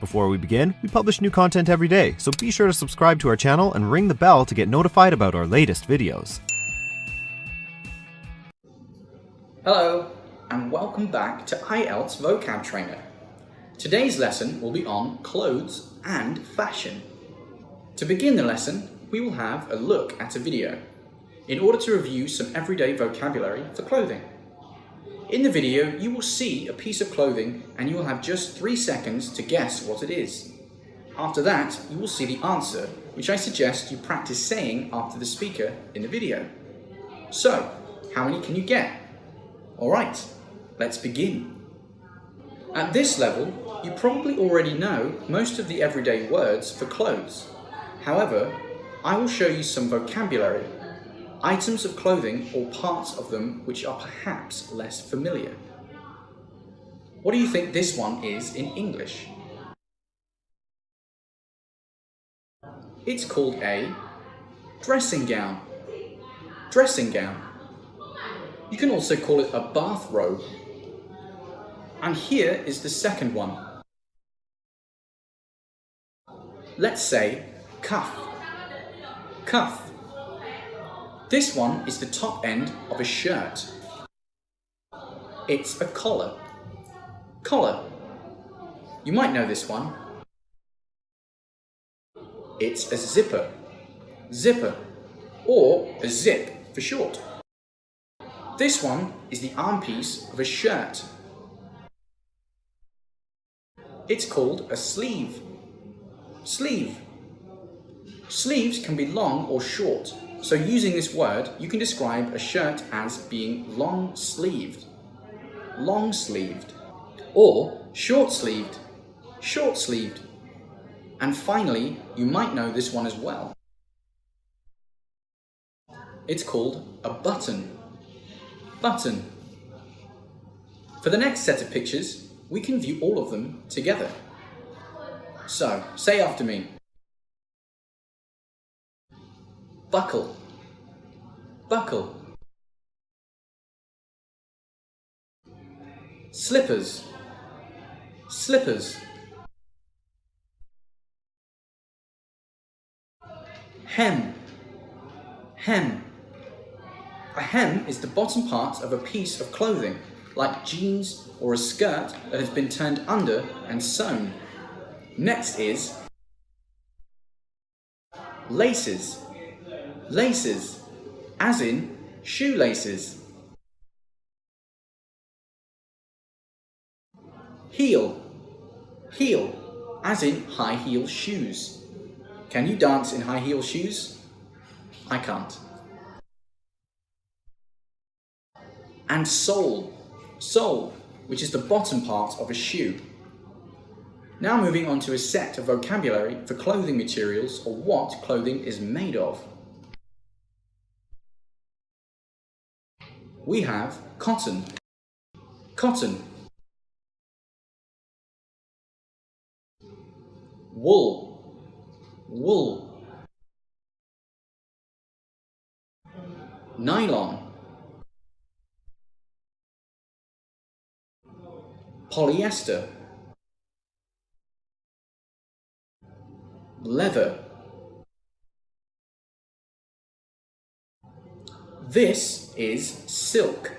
Before we begin, we publish new content every day, so be sure to subscribe to our channel and ring the bell to get notified about our latest videos. Hello, and welcome back to IELTS Vocab Trainer. Today's lesson will be on clothes and fashion. To begin the lesson, we will have a look at a video in order to review some everyday vocabulary for clothing. In the video, you will see a piece of clothing and you will have just 3 seconds to guess what it is. After that, you will see the answer, which I suggest you practice saying after the speaker in the video. So, how many can you get? Alright, let's begin. At this level, you probably already know most of the everyday words for clothes. However, I will show you some vocabulary, items of clothing or parts of them which are perhaps less familiar. What do you think this one is in English? It's called a dressing gown. Dressing gown. You can also call it a bathrobe. And here is the second one. Let's say cuff. Cuff. This one is the top end of a shirt. It's a collar. Collar. You might know this one. It's a zipper. Zipper. Or a zip for short. This one is the arm piece of a shirt. It's called a sleeve. Sleeve. Sleeves can be long or short. So using this word, you can describe a shirt as being long-sleeved, long-sleeved, or short-sleeved, short-sleeved. And finally, you might know this one as well. It's called a button, button. For the next set of pictures, we can view all of them together. So, say after me. Buckle, buckle. Slippers, slippers. Hem, hem. A hem is the bottom part of a piece of clothing, like jeans or a skirt that has been turned under and sewn. Next is laces. Laces, as in shoelaces. Heel, heel, as in high heel shoes. Can you dance in high heel shoes? I can't. And sole, sole, which is the bottom part of a shoe. Now moving on to a set of vocabulary for clothing materials or what clothing is made of. We have cotton, cotton. Wool, wool. Nylon, polyester, leather. This is silk,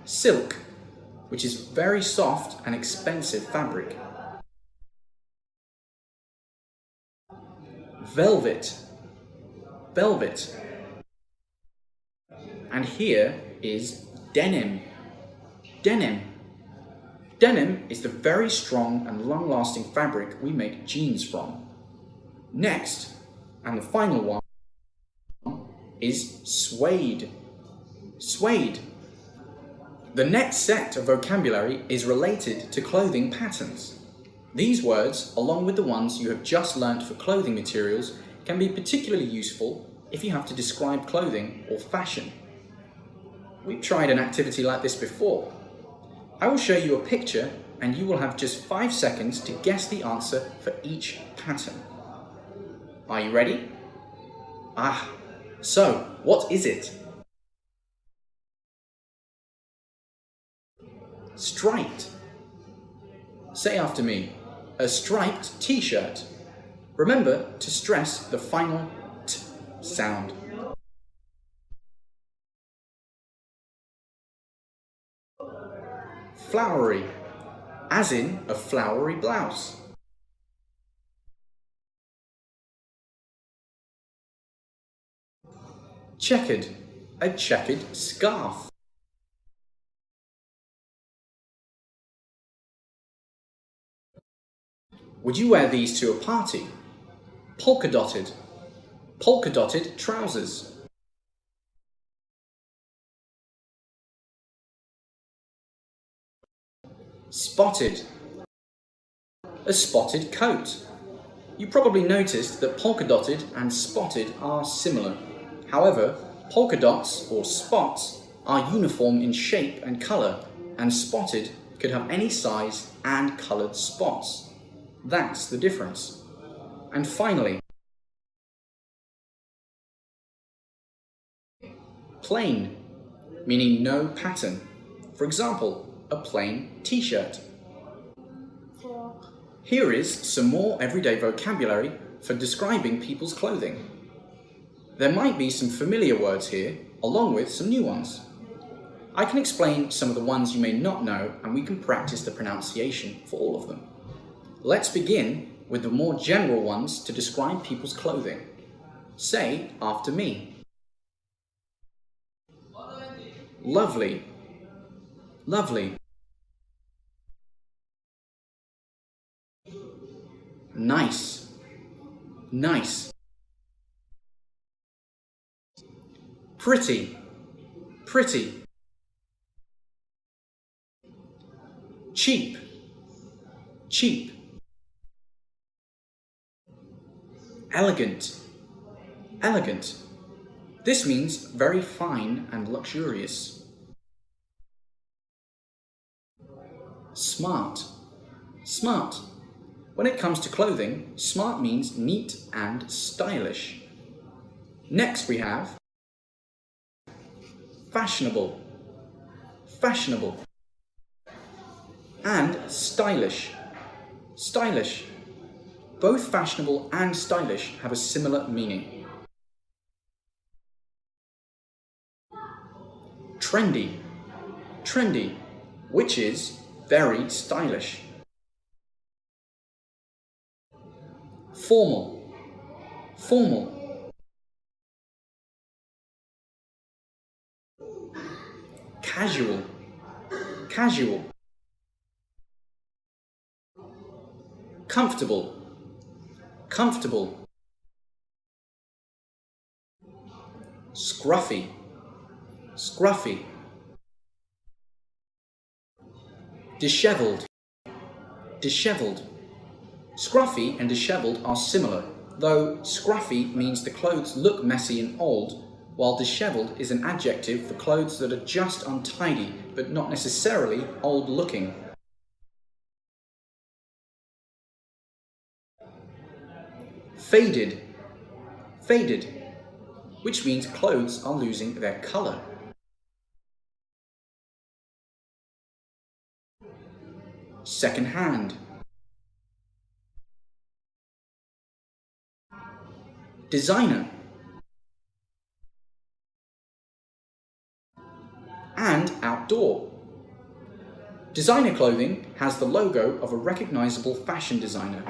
silk, which is very soft and expensive fabric. Velvet, velvet. And here is denim, denim. Denim is the very strong and long-lasting fabric we make jeans from. Next, and the final one, is suede. Suede. The next set of vocabulary is related to clothing patterns. These words, along with the ones you have just learnt for clothing materials, can be particularly useful if you have to describe clothing or fashion. We've tried an activity like this before. I will show you a picture and you will have just 5 seconds to guess the answer for each pattern. Are you ready? So, what is it? Striped. Say after me. A striped t-shirt. Remember to stress the final t sound. Flowery, as in a flowery blouse. Checkered, a checkered scarf. Would you wear these to a party? Polka dotted, polka dotted trousers. Spotted, a spotted coat. You probably noticed that polka dotted and spotted are similar. However, polka dots or spots are uniform in shape and colour, and spotted could have any size and coloured spots. That's the difference. And finally, plain, meaning no pattern. For example, a plain t-shirt. Here is some more everyday vocabulary for describing people's clothing. There might be some familiar words here, along with some new ones. I can explain some of the ones you may not know, and we can practice the pronunciation for all of them. Let's begin with the more general ones to describe people's clothing. Say after me. Lovely, lovely. Nice, nice. Pretty, pretty. Cheap, cheap. Elegant, elegant. This means very fine and luxurious. Smart, smart. When it comes to clothing, smart means neat and stylish. Next we have fashionable, fashionable. And stylish, stylish. Both fashionable and stylish have a similar meaning. Trendy, trendy, which is very stylish. Formal, formal. Casual, casual. Comfortable, comfortable. Scruffy, scruffy. Dishevelled, dishevelled. Scruffy and dishevelled are similar, though scruffy means the clothes look messy and old, while dishevelled is an adjective for clothes that are just untidy, but not necessarily old looking. Faded, faded, which means clothes are losing their colour. Second-hand. Designer. And outdoor. Designer clothing has the logo of a recognisable fashion designer.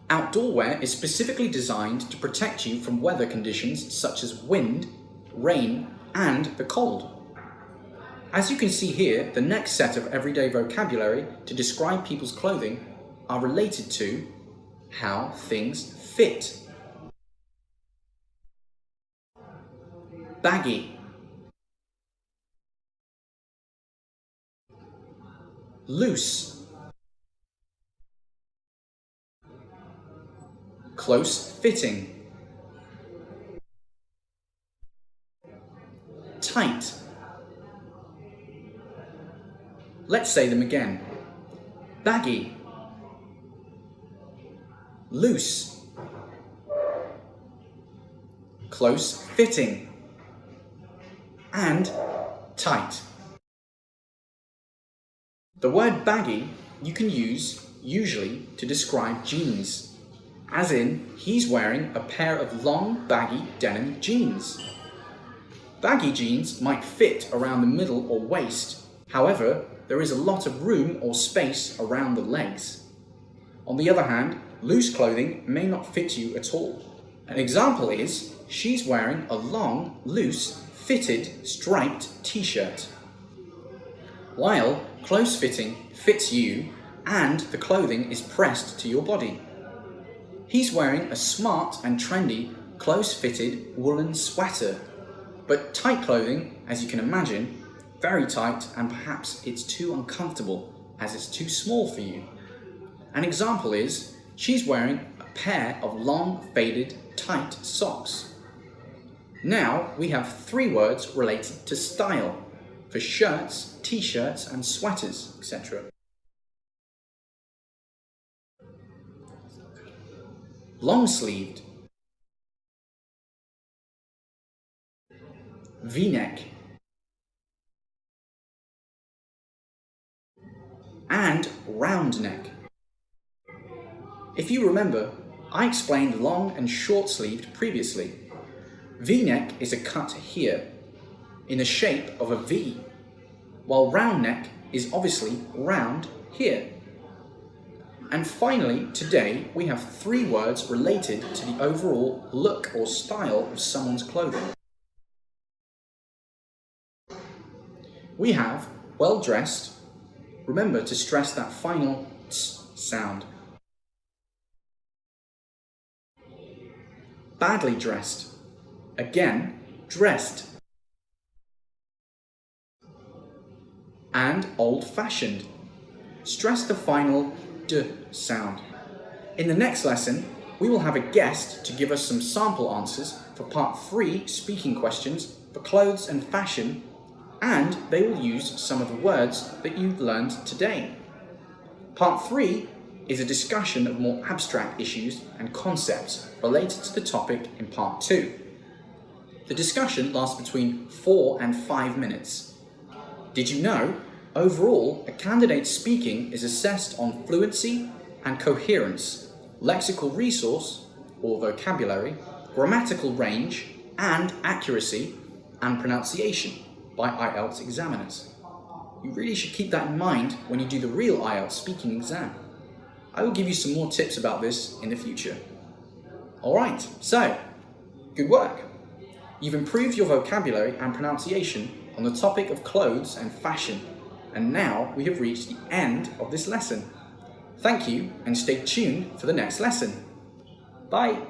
Outdoor wear is specifically designed to protect you from weather conditions such as wind, rain, and the cold. As you can see here, the next set of everyday vocabulary to describe people's clothing are related to how things fit. Baggy, loose, close-fitting, tight. Let's say them again. Baggy, loose, close-fitting, and tight. The word baggy you can use usually to describe jeans, as in he's wearing a pair of long baggy denim jeans. Baggy jeans might fit around the middle or waist. However, there is a lot of room or space around the legs. On the other hand, loose clothing may not fit you at all. An example is, she's wearing a long, loose, fitted, striped t-shirt, while close-fitting fits you and the clothing is pressed to your body. He's wearing a smart and trendy, close-fitted woolen sweater, but tight clothing, as you can imagine, very tight, and perhaps it's too uncomfortable as it's too small for you. An example is, she's wearing a pair of long, faded, tight socks. Now we have 3 words related to style for shirts, t-shirts and sweaters, etc. Long-sleeved, V-neck, and round neck. If you remember, I explained long and short-sleeved previously. V-neck is a cut here, in the shape of a V, while round neck is obviously round here. And finally, today we have 3 words related to the overall look or style of someone's clothing. We have well-dressed. Remember to stress that final ts sound. Badly dressed. Again, dressed. And old-fashioned. Stress the final d sound. In the next lesson, we will have a guest to give us some sample answers for part 3 speaking questions for clothes and fashion, and they will use some of the words that you've learned today. Part 3 is a discussion of more abstract issues and concepts related to the topic in part 2. The discussion lasts between 4 and 5 minutes. Did you know, overall, a candidate's speaking is assessed on fluency and coherence, lexical resource or vocabulary, grammatical range, and accuracy and pronunciation by IELTS examiners. You really should keep that in mind when you do the real IELTS speaking exam. I will give you some more tips about this in the future. Alright, so, good work! You've improved your vocabulary and pronunciation on the topic of clothes and fashion, and now we have reached the end of this lesson. Thank you, and stay tuned for the next lesson. Bye!